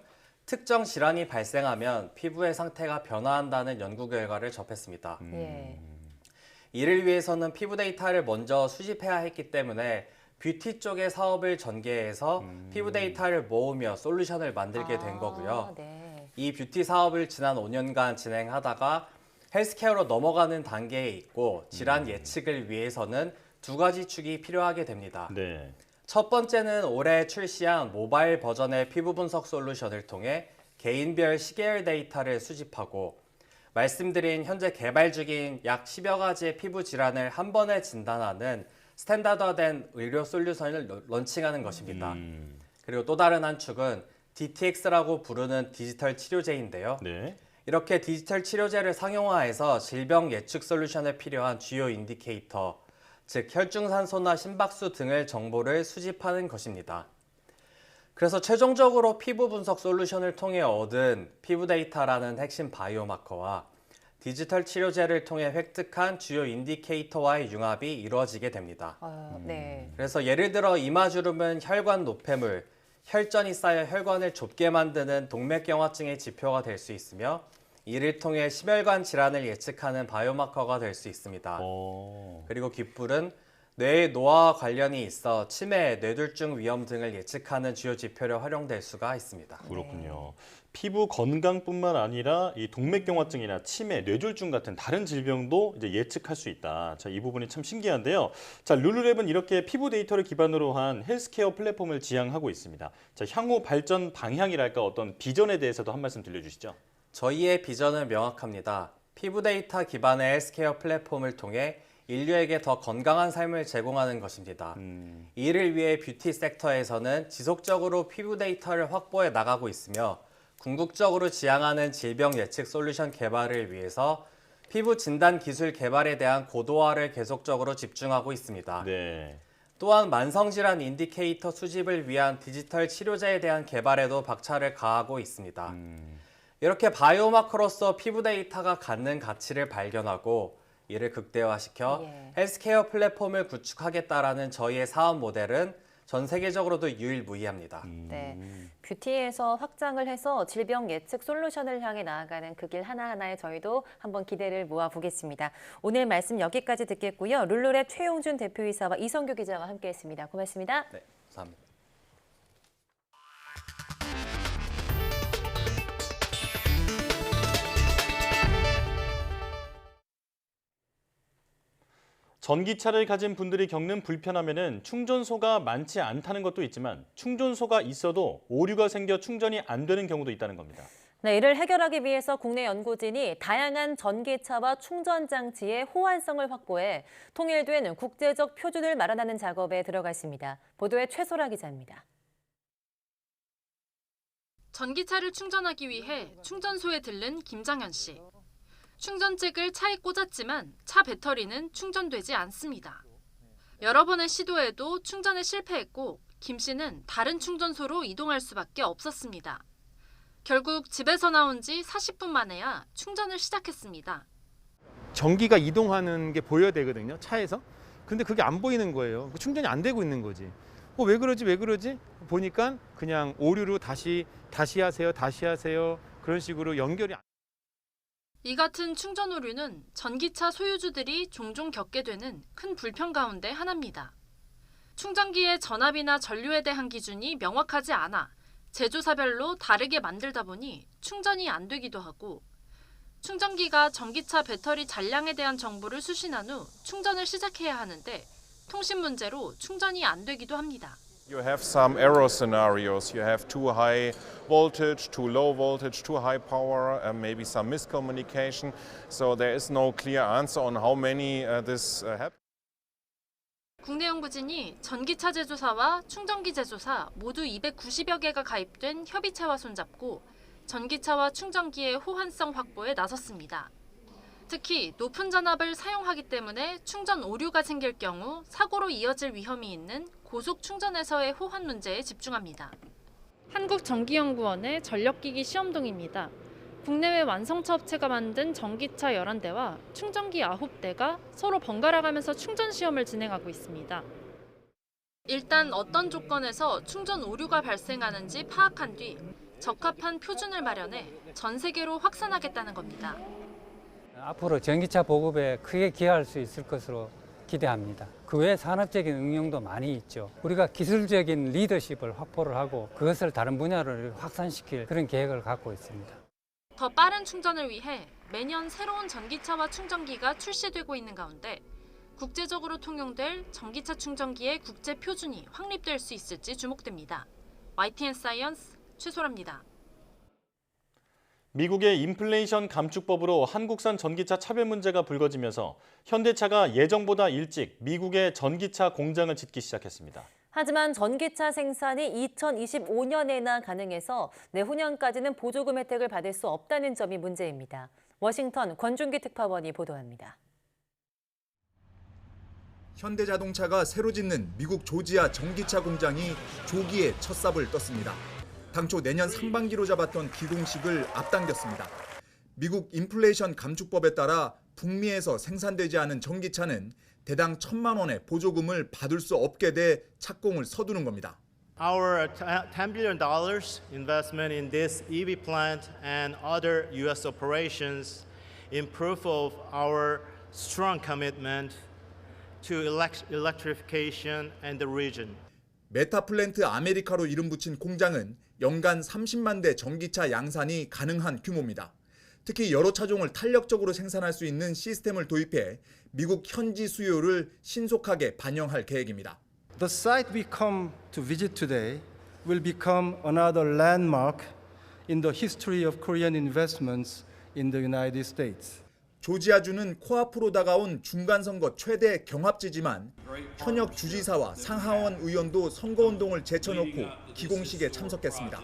Speaker 11: 특정 질환이 발생하면 피부의 상태가 변화한다는 연구 결과를 접했습니다.
Speaker 2: 예.
Speaker 11: 이를 위해서는 피부 데이터를 먼저 수집해야 했기 때문에 뷰티 쪽의 사업을 전개해서 피부 데이터를 모으며 솔루션을 만들게 된 거고요.
Speaker 2: 네.
Speaker 11: 이 뷰티 사업을 지난 5년간 진행하다가 헬스케어로 넘어가는 단계에 있고 질환 예측을 위해서는 두 가지 축이 필요하게 됩니다.
Speaker 1: 네.
Speaker 11: 첫 번째는 올해 출시한 모바일 버전의 피부 분석 솔루션을 통해 개인별 시계열 데이터를 수집하고 말씀드린 현재 개발 중인 약 10여 가지의 피부 질환을 한 번에 진단하는 스탠다드화된 의료 솔루션을 런칭하는 것입니다. 그리고 또 다른 한 축은 DTX라고 부르는 디지털 치료제인데요.
Speaker 1: 네.
Speaker 11: 이렇게 디지털 치료제를 상용화해서 질병 예측 솔루션에 필요한 주요 인디케이터, 즉 혈중산소나 심박수 등의 정보를 수집하는 것입니다. 그래서 최종적으로 피부 분석 솔루션을 통해 얻은 피부 데이터라는 핵심 바이오마커와 디지털 치료제를 통해 획득한 주요 인디케이터와의 융합이 이루어지게 됩니다.
Speaker 2: 네.
Speaker 11: 그래서 예를 들어 이마주름은 혈관 노폐물, 혈전이 쌓여 혈관을 좁게 만드는 동맥경화증의 지표가 될 수 있으며 이를 통해 심혈관 질환을 예측하는 바이오마커가 될 수 있습니다. 그리고 귓불은 뇌의 노화와 관련이 있어 치매, 뇌졸중 위험 등을 예측하는 주요 지표로 활용될 수가 있습니다.
Speaker 1: 그렇군요. 피부 건강뿐만 아니라 이 동맥경화증이나 치매, 뇌졸중 같은 다른 질병도 이제 예측할 수 있다. 자, 이 부분이 참 신기한데요. 자, 룰루랩은 이렇게 피부 데이터를 기반으로 한 헬스케어 플랫폼을 지향하고 있습니다. 자, 향후 발전 방향이랄까 어떤 비전에 대해서도 한 말씀 들려주시죠.
Speaker 11: 저희의 비전은 명확합니다. 피부 데이터 기반의 헬스케어 플랫폼을 통해 인류에게 더 건강한 삶을 제공하는 것입니다. 이를 위해 뷰티 섹터에서는 지속적으로 피부 데이터를 확보해 나가고 있으며 궁극적으로 지향하는 질병 예측 솔루션 개발을 위해서 피부 진단 기술 개발에 대한 고도화를 계속적으로 집중하고 있습니다.
Speaker 1: 네.
Speaker 11: 또한 만성질환 인디케이터 수집을 위한 디지털 치료제에 대한 개발에도 박차를 가하고 있습니다. 이렇게 바이오마커로서 피부 데이터가 갖는 가치를 발견하고 이를 극대화시켜 헬스케어 플랫폼을 구축하겠다라는 저희의 사업 모델은 전 세계적으로도 유일무이합니다.
Speaker 2: 네, 뷰티에서 확장을 해서 질병 예측 솔루션을 향해 나아가는 그 길 하나하나에 저희도 한번 기대를 모아보겠습니다. 오늘 말씀 여기까지 듣겠고요. 룰루랩 최용준 대표이사와 이성규 기자와 함께했습니다. 고맙습니다.
Speaker 11: 네, 감사합니다.
Speaker 1: 전기차를 가진 분들이 겪는 불편함에는 충전소가 많지 않다는 것도 있지만 충전소가 있어도 오류가 생겨 충전이 안 되는 경우도 있다는 겁니다.
Speaker 2: 네, 이를 해결하기 위해서 국내 연구진이 다양한 전기차와 충전 장치의 호환성을 확보해 통일된 국제적 표준을 마련하는 작업에 들어가 있습니다. 보도에 최소라 기자입니다.
Speaker 14: 전기차를 충전하기 위해 충전소에 들른 김장현 씨. 충전잭을 차에 꽂았지만 차 배터리는 충전되지 않습니다. 여러 번의 시도에도 충전에 실패했고 김 씨는 다른 충전소로 이동할 수밖에 없었습니다. 결국 집에서 나온 지 40분 만에야 충전을 시작했습니다.
Speaker 15: 전기가 이동하는 게 보여야 되거든요, 차에서. 근데 그게 안 보이는 거예요. 충전이 안 되고 있는 거지. 왜 그러지? 보니까 그냥 오류로 다시 하세요. 그런 식으로 연결이 안.
Speaker 14: 이 같은 충전 오류는 전기차 소유주들이 종종 겪게 되는 큰 불편 가운데 하나입니다. 충전기의 전압이나 전류에 대한 기준이 명확하지 않아 제조사별로 다르게 만들다 보니 충전이 안 되기도 하고 충전기가 전기차 배터리 잔량에 대한 정보를 수신한 후 충전을 시작해야 하는데 통신 문제로 충전이 안 되기도 합니다.
Speaker 16: You have some error scenarios. You have too high voltage, too low voltage, too high power, maybe some miscommunication. So there is no clear answer on how many this happens.
Speaker 14: 국내 연구진이 전기차 제조사와 충전기 제조사 모두 290여 개가 가입된 협의체와 손잡고 전기차와 충전기의 호환성 확보에 나섰습니다. 특히 높은 전압을 사용하기 때문에 충전 오류가 생길 경우 사고로 이어질 위험이 있는 고속 충전에서의 호환 문제에 집중합니다. 한국전기연구원의 전력기기 시험동입니다. 국내외 완성차 업체가 만든 전기차 11대와 충전기 9대가 서로 번갈아가면서 충전 시험을 진행하고 있습니다. 일단 어떤 조건에서 충전 오류가 발생하는지 파악한 뒤 적합한 표준을 마련해 전 세계로 확산하겠다는 겁니다.
Speaker 17: 앞으로 전기차 보급에 크게 기여할 수 있을 것으로 기대합니다. 그 외 산업적인 응용도 많이 있죠. 우리가 기술적인 리더십을 확보를 하고 그것을 다른 분야로 확산시킬 그런 계획을 갖고 있습니다.
Speaker 14: 더 빠른 충전을 위해 매년 새로운 전기차와 충전기가 출시되고 있는 가운데 국제적으로 통용될 전기차 충전기의 국제 표준이 확립될 수 있을지 주목됩니다. YTN 사이언스 최소라입니다.
Speaker 1: 미국의 인플레이션 감축법으로 한국산 전기차 차별 문제가 불거지면서 현대차가 예정보다 일찍 미국의 전기차 공장을 짓기 시작했습니다.
Speaker 2: 하지만 전기차 생산이 2025년에나 가능해서 내후년까지는 보조금 혜택을 받을 수 없다는 점이 문제입니다. 워싱턴 권준기 특파원이 보도합니다.
Speaker 18: 현대자동차가 새로 짓는 미국 조지아 전기차 공장이 조기에 첫 삽을 떴습니다. 당초 내년 상반기로 잡았던 기공식을 앞당겼습니다. 미국 인플레이션 감축법에 따라 북미에서 생산되지 않은 전기차는 대당 1,000만 원의 보조금을 받을 수 없게 돼 착공을 서두른 겁니다.
Speaker 19: Our $10 billion investment in this EV plant and other U.S. operations in proof of our strong commitment to electrification and the region.
Speaker 18: 메타플랜트 아메리카로 이름 붙인 공장은 연간 30만 대 전기차 양산이 가능한 규모입니다. 특히 여러 차종을 탄력적으로 생산할 수 있는 시스템을 도입해 미국 현지 수요를 신속하게 반영할 계획입니다.
Speaker 20: The site we come to visit today will become another landmark in the history of Korean investments in the United States.
Speaker 18: 조지아주는 코앞으로 다가온 중간선거 최대 경합지지만 현역 주지사와 상하원 의원도 선거운동을 제쳐놓고 기공식에 참석했습니다.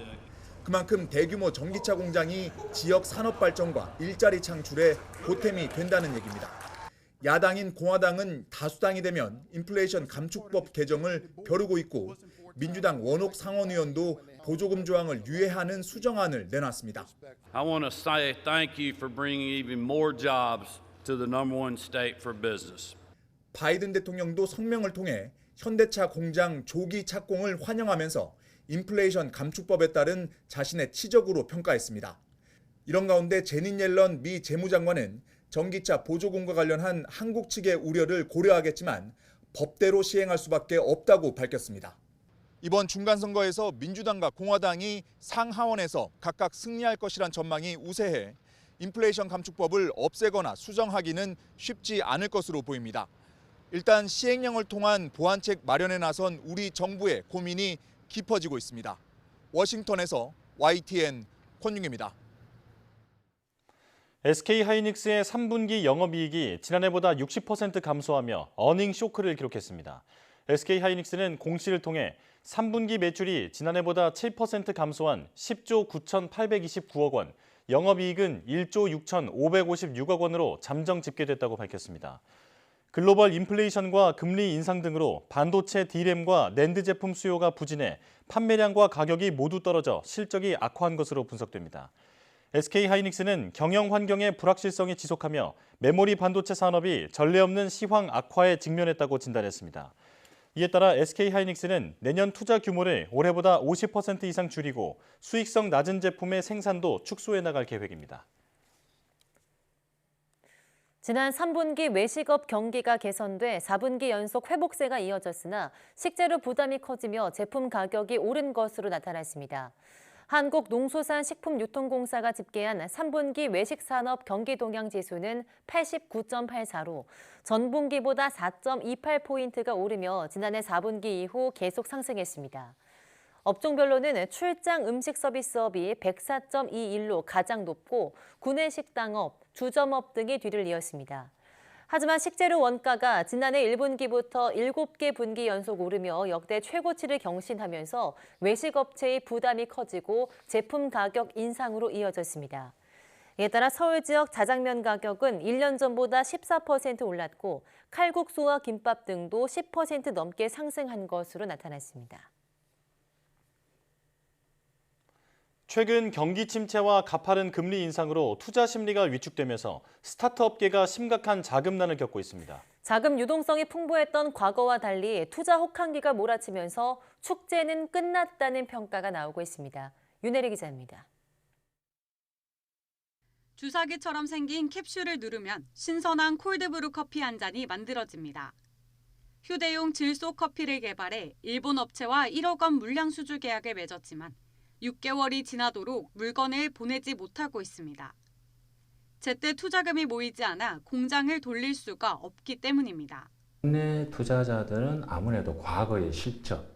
Speaker 18: 그만큼 대규모 전기차 공장이 지역 산업 발전과 일자리 창출에 보탬이 된다는 얘기입니다. 야당인 공화당은 다수당이 되면 인플레이션 감축법 개정을 벼르고 있고 민주당 원옥 상원의원도 보조금 조항을 유예하는 수정안을 내놨습니다.
Speaker 21: I want to say thank you for bringing even more jobs to the number one state for business.
Speaker 18: 바이든 대통령도 성명을 통해 현대차 공장 조기 착공을 환영하면서 인플레이션 감축법에 따른 자신의 치적으로 평가했습니다. 이런 가운데 제닛 옐런 미 재무장관은 전기차 보조금과 관련한 한국 측의 우려를 고려하겠지만 법대로 시행할 수밖에 없다고 밝혔습니다. 이번 중간선거에서 민주당과 공화당이 상하원에서 각각 승리할 것이란 전망이 우세해 인플레이션 감축법을 없애거나 수정하기는 쉽지 않을 것으로 보입니다. 일단 시행령을 통한 보완책 마련에 나선 우리 정부의 고민이 깊어지고 있습니다. 워싱턴에서 YTN 권윤기입니다.
Speaker 1: SK하이닉스의 3분기 영업이익이 지난해보다 60% 감소하며 어닝 쇼크를 기록했습니다. SK하이닉스는 공시를 통해 3분기 매출이 지난해보다 7% 감소한 10조 9,829억 원, 영업이익은 1조 6,556억 원으로 잠정 집계됐다고 밝혔습니다. 글로벌 인플레이션과 금리 인상 등으로 반도체 D램과 낸드 제품 수요가 부진해 판매량과 가격이 모두 떨어져 실적이 악화한 것으로 분석됩니다. SK하이닉스는 경영 환경의 불확실성이 지속하며 메모리 반도체 산업이 전례 없는 시황 악화에 직면했다고 진단했습니다. 이에 따라 SK하이닉스는 내년 투자 규모를 올해보다 50% 이상 줄이고 수익성 낮은 제품의 생산도 축소해 나갈 계획입니다.
Speaker 2: 지난 3분기 외식업 경기가 개선돼 4분기 연속 회복세가 이어졌으나 식재료 부담이 커지며 제품 가격이 오른 것으로 나타났습니다. 한국농수산식품유통공사가 집계한 3분기 외식산업 경기동향지수는 89.84로 전분기보다 4.28포인트가 오르며 지난해 4분기 이후 계속 상승했습니다. 업종별로는 출장 음식 서비스업이 104.21로 가장 높고 구내식당업, 주점업 등이 뒤를 이었습니다. 하지만 식재료 원가가 지난해 1분기부터 7개 분기 연속 오르며 역대 최고치를 경신하면서 외식업체의 부담이 커지고 제품 가격 인상으로 이어졌습니다. 이에 따라 서울 지역 자장면 가격은 1년 전보다 14% 올랐고 칼국수와 김밥 등도 10% 넘게 상승한 것으로 나타났습니다.
Speaker 1: 최근 경기 침체와 가파른 금리 인상으로 투자 심리가 위축되면서 스타트업계가 심각한 자금난을 겪고 있습니다.
Speaker 2: 자금 유동성이 풍부했던 과거와 달리 투자 혹한기가 몰아치면서 축제는 끝났다는 평가가 나오고 있습니다. 윤혜리 기자입니다.
Speaker 22: 주사기처럼 생긴 캡슐을 누르면 신선한 콜드브루 커피 한 잔이 만들어집니다. 휴대용 질소 커피를 개발해 일본 업체와 1억 원 물량 수주 계약을 맺었지만 6개월이 지나도록 물건을 보내지 못하고 있습니다. 제때 투자금이 모이지 않아 공장을 돌릴 수가 없기 때문입니다.
Speaker 4: 국내 투자자들은 아무래도 과거의 실적,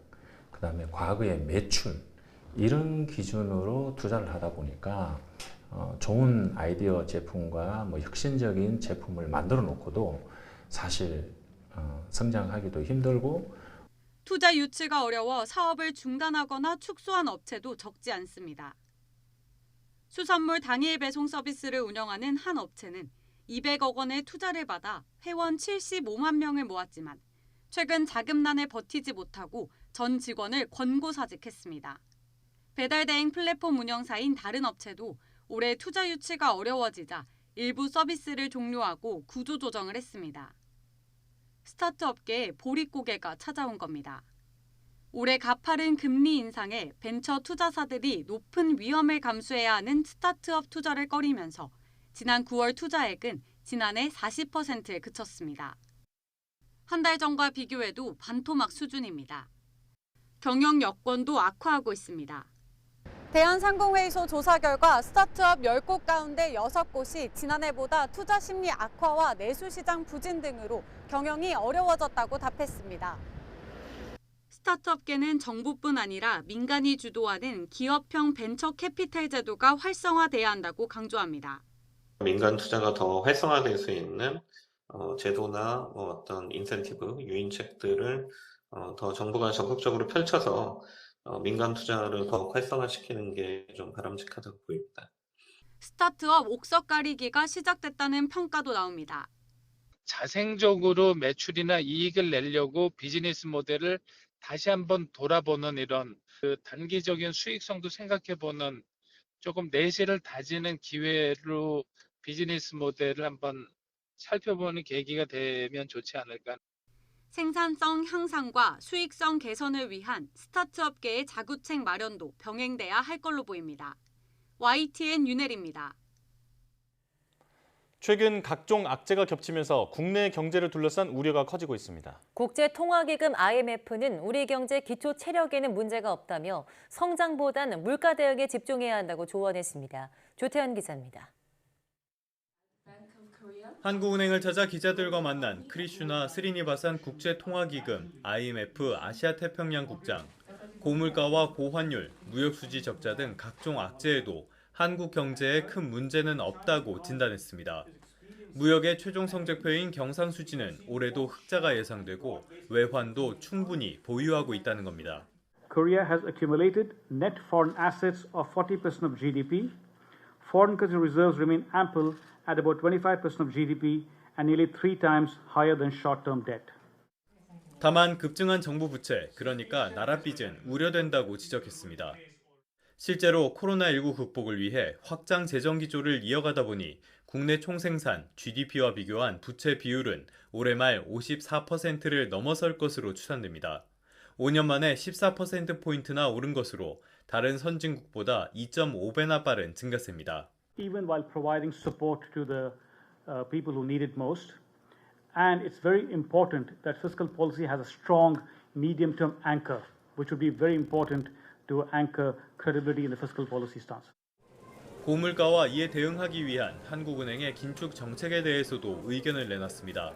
Speaker 4: 그다음에 과거의 매출 이런 기준으로 투자를 하다 보니까 좋은 아이디어 제품과 뭐 혁신적인 제품을 만들어 놓고도 사실 성장하기도 힘들고
Speaker 22: 투자 유치가 어려워 사업을 중단하거나 축소한 업체도 적지 않습니다. 수산물 당일 배송 서비스를 운영하는 한 업체는 200억 원의 투자를 받아 회원 75만 명을 모았지만 최근 자금난에 버티지 못하고 전 직원을 권고사직했습니다. 배달 대행 플랫폼 운영사인 다른 업체도 올해 투자 유치가 어려워지자 일부 서비스를 종료하고 구조조정을 했습니다. 스타트업계에 보릿고개가 찾아온 겁니다. 올해 가파른 금리 인상에 벤처 투자사들이 높은 위험을 감수해야 하는 스타트업 투자를 꺼리면서 지난 9월 투자액은 지난해 40%에 그쳤습니다. 한 달 전과 비교해도 반토막 수준입니다. 경영 여건도 악화하고 있습니다. 대한상공회의소 조사 결과 스타트업 10곳 가운데 6곳이 지난해보다 투자 심리 악화와 내수시장 부진 등으로 경영이 어려워졌다고 답했습니다. 스타트업계는 정부뿐 아니라 민간이 주도하는 기업형 벤처 캐피탈 제도가 활성화돼야 한다고 강조합니다.
Speaker 5: 민간 투자가 더 활성화될 수 있는 제도나 어떤 인센티브, 유인책들을 더 정부가 적극적으로 펼쳐서 민간 투자를 더욱 활성화시키는 게 좀 바람직하다고 보입니다.
Speaker 22: 스타트업 옥석 가리기가 시작됐다는 평가도 나옵니다.
Speaker 23: 자생적으로 매출이나 이익을 내려고 비즈니스 모델을 다시 한번 돌아보는 이런 단기적인 수익성도 생각해보는 조금 내실을 다지는 기회로 비즈니스 모델을 한번 살펴보는 계기가 되면 좋지 않을까.
Speaker 22: 생산성 향상과 수익성 개선을 위한 스타트업계의 자구책 마련도 병행돼야 할 걸로 보입니다. YTN 윤혜리입니다.
Speaker 1: 최근 각종 악재가 겹치면서 국내 경제를 둘러싼 우려가 커지고 있습니다.
Speaker 2: 국제통화기금 IMF는 우리 경제 기초 체력에는 문제가 없다며 성장보다는 물가 대응에 집중해야 한다고 조언했습니다. 조태현 기자입니다.
Speaker 24: 한국은행을 찾아 기자들과 만난 크리슈나 스리니바산 국제통화기금 IMF 아시아태평양 국장. 고물가와 고환율, 무역수지 적자 등 각종 악재에도 한국 경제에 큰 문제는 없다고 진단했습니다. 무역의 최종 성적표인 경상수지는 올해도 흑자가 예상되고 외환도 충분히 보유하고 있다는 겁니다.
Speaker 25: Korea has accumulated net foreign assets of 40% of GDP. Foreign currency reserves remain ample at about 25% of GDP and nearly 3 times higher than short-term debt.
Speaker 24: 다만 급증한 정부 부채, 그러니까 나라 빚은 우려된다고 지적했습니다. 실제로 코로나19 극복을 위해 확장 재정 기조를 이어가다 보니 국내 총생산, GDP와 비교한 부채 비율은 올해 말 54%를 넘어설 것으로 추산됩니다. 5년 만에 14%포인트나 오른 것으로 다른 선진국보다 2.5배나 빠른 증가세입니다.
Speaker 25: Even while providing support to the people who need it most, and it's very important that fiscal policy has a strong medium-term anchor, which would be very important to anchor credibility in the fiscal policy stance.
Speaker 24: 고물가와 이에 대응하기 위한 한국은행의 긴축 정책에 대해서도 의견을 내놨습니다.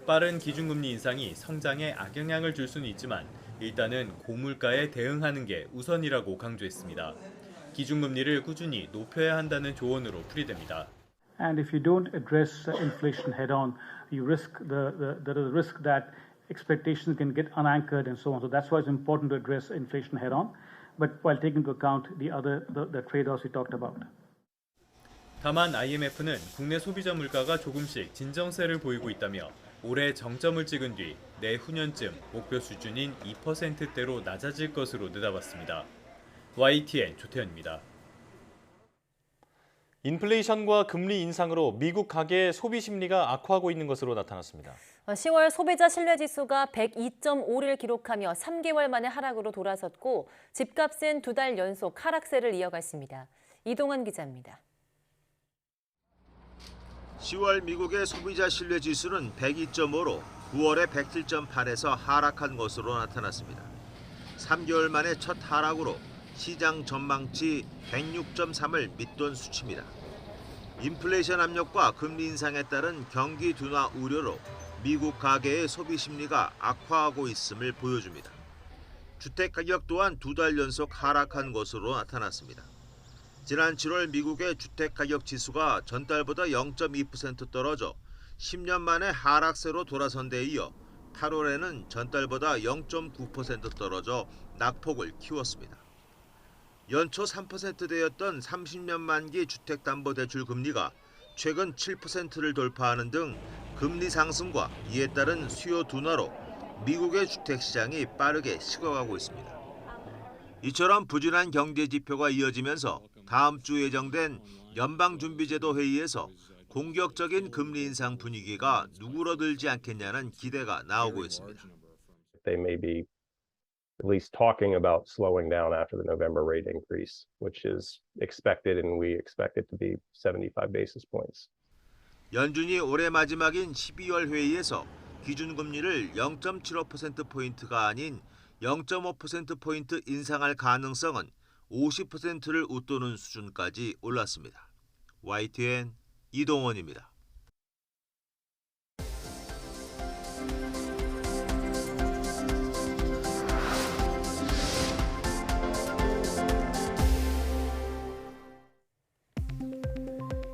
Speaker 24: 빠른 기준금리 인상이 성장에 악영향을 줄 수는 있지만 일단은 고물가에 대응하는 게 우선이라고 강조했습니다. 기준금리를 꾸준히 높여야 한다는 조언으로 풀이됩니다.
Speaker 25: And if you don't address inflation head-on, you risk there is a risk that expectations can get unanchored and so on. So that's why it's important to address inflation head-on, but while taking into account the trade-offs we talked about.
Speaker 24: 다만 IMF는 국내 소비자 물가가 조금씩 진정세를 보이고 있다며 올해 정점을 찍은 뒤 내후년쯤 목표 수준인 2%대로 낮아질 것으로 내다봤습니다. YTN 조태현입니다.
Speaker 1: 인플레이션과 금리 인상으로 미국 가계의 소비 심리가 악화하고 있는 것으로 나타났습니다.
Speaker 2: 10월 소비자 신뢰지수가 102.5를 기록하며 3개월 만에 하락으로 돌아섰고 집값은 2달 연속 하락세를 이어갔습니다. 이동환 기자입니다.
Speaker 26: 10월 미국의 소비자 신뢰지수는 102.5로 9월에 107.8에서 하락한 것으로 나타났습니다. 3개월 만에 첫 하락으로 시장 전망치 106.3을 밑돈 수치입니다. 인플레이션 압력과 금리 인상에 따른 경기 둔화 우려로 미국 가계의 소비 심리가 악화하고 있음을 보여줍니다. 주택 가격 또한 2달 연속 하락한 것으로 나타났습니다. 지난 7월 미국의 주택 가격 지수가 전달보다 0.2% 떨어져 10년 만에 하락세로 돌아선 데 이어 8월에는 전달보다 0.9% 떨어져 낙폭을 키웠습니다. 연초 3%대였던 30년 만기 주택담보대출 금리가 최근 7%를 돌파하는 등 금리 상승과 이에 따른 수요 둔화로 미국의 주택시장이 빠르게 식어가고 있습니다. 이처럼 부진한 경제 지표가 이어지면서 다음 주 예정된 연방준비제도 회의에서 공격적인 금리 인상 분위기가 누그러들지 않겠냐는 기대가 나오고 있습니다.
Speaker 3: They may be at least talking about slowing down after the November rate increase, which is expected, and we expect it to be 75 basis points.
Speaker 26: 연준이 올해 마지막인 12월 회의에서 기준금리를 0.75%포인트가 아닌 0.5%포인트 인상할 가능성은 50%를 웃도는 수준까지 올랐습니다. YTN 이동원입니다.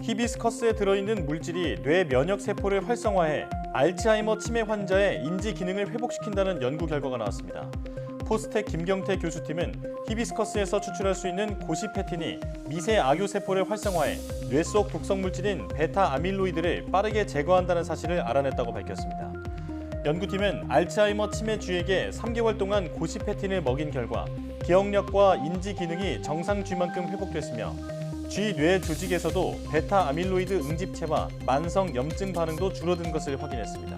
Speaker 1: 히비스커스에 들어있는 물질이 뇌 면역 세포를 활성화해 알츠하이머 치매 환자의 인지 기능을 회복시킨다는 연구 결과가 나왔습니다. 포스텍 김경태 교수팀은 히비스커스에서 추출할 수 있는 고시페틴이 미세 악유 세포를 활성화해 뇌 속 독성 물질인 베타 아밀로이드를 빠르게 제거한다는 사실을 알아냈다고 밝혔습니다. 연구팀은 알츠하이머 치매 쥐에게 3개월 동안 고시페틴을 먹인 결과 기억력과 인지 기능이 정상 쥐만큼 회복됐으며 쥐 뇌 조직에서도 베타 아밀로이드 응집체와 만성 염증 반응도 줄어든 것을 확인했습니다.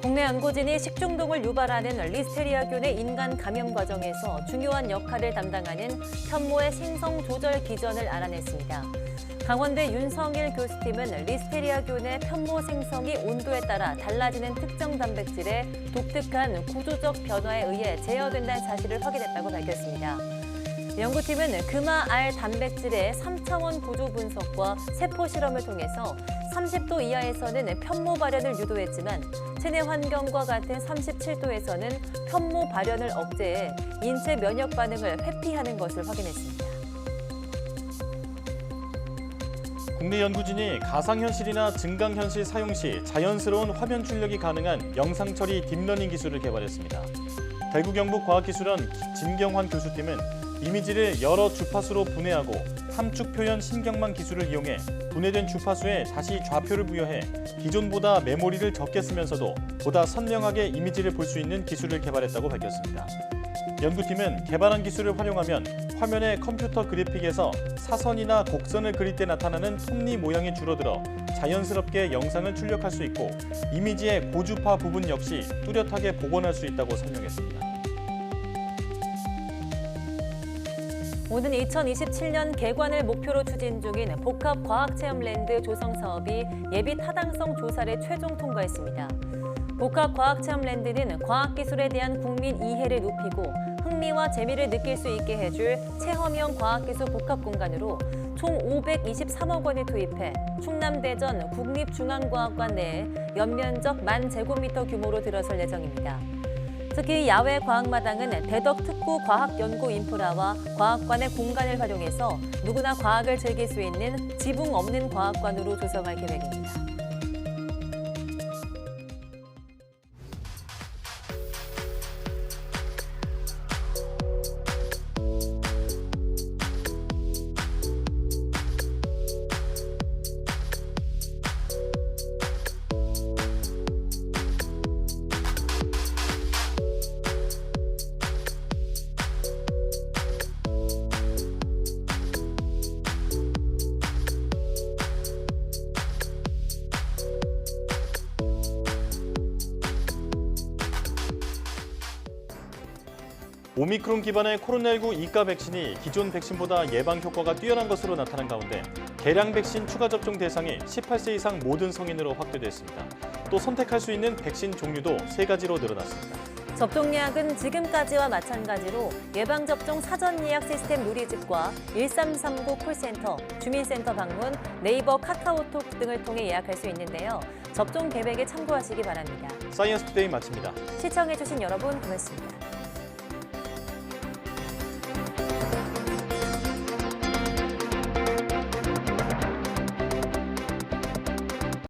Speaker 2: 국내 연구진이 식중독을 유발하는 리스테리아균의 인간 감염 과정에서 중요한 역할을 담당하는 편모의 생성 조절 기전을 알아냈습니다. 강원대 윤성일 교수팀은 리스테리아균의 편모 생성이 온도에 따라 달라지는 특정 단백질의 독특한 구조적 변화에 의해 제어된다는 사실을 확인했다고 밝혔습니다. 연구팀은 금화-R 단백질의 3차원 구조 분석과 세포 실험을 통해서 30도 이하에서는 편모 발현을 유도했지만 체내 환경과 같은 37도에서는 편모 발현을 억제해 인체 면역 반응을 회피하는 것을 확인했습니다.
Speaker 1: 국내 연구진이 가상현실이나 증강현실 사용 시 자연스러운 화면 출력이 가능한 영상처리 딥러닝 기술을 개발했습니다. 대구 경북과학기술원 진경환 교수팀은 이미지를 여러 주파수로 분해하고 함축 표현 신경망 기술을 이용해 분해된 주파수에 다시 좌표를 부여해 기존보다 메모리를 적게 쓰면서도 보다 선명하게 이미지를 볼 수 있는 기술을 개발했다고 밝혔습니다. 연구팀은 개발한 기술을 활용하면 화면의 컴퓨터 그래픽에서 사선이나 곡선을 그릴 때 나타나는 톱니 모양이 줄어들어 자연스럽게 영상을 출력할 수 있고 이미지의 고주파 부분 역시 뚜렷하게 복원할 수 있다고 설명했습니다.
Speaker 2: 오는 2027년 개관을 목표로 추진 중인 복합과학체험랜드 조성 사업이 예비 타당성 조사를 최종 통과했습니다. 복합과학체험랜드는 과학기술에 대한 국민 이해를 높이고 흥미와 재미를 느낄 수 있게 해줄 체험형 과학기술 복합공간으로 총 523억 원을 투입해 충남대전 국립중앙과학관 내에 연면적 10,000제곱미터 규모로 들어설 예정입니다. 특히 야외 과학마당은 대덕특구 과학연구 인프라와 과학관의 공간을 활용해서 누구나 과학을 즐길 수 있는 지붕 없는 과학관으로 조성할 계획입니다.
Speaker 1: 오미크론 기반의 코로나19 2가 백신이 기존 백신보다 예방 효과가 뛰어난 것으로 나타난 가운데 개량 백신 추가 접종 대상이 18세 이상 모든 성인으로 확대됐습니다. 또 선택할 수 있는 백신 종류도 3가지로 늘어났습니다.
Speaker 2: 접종 예약은 지금까지와 마찬가지로 예방접종 사전 예약 시스템 누리집과 1339 콜센터, 주민센터 방문, 네이버, 카카오톡 등을 통해 예약할 수 있는데요. 접종 계획에 참고하시기 바랍니다.
Speaker 1: 사이언스 투데이 마칩니다.
Speaker 2: 시청해주신 여러분 고맙습니다.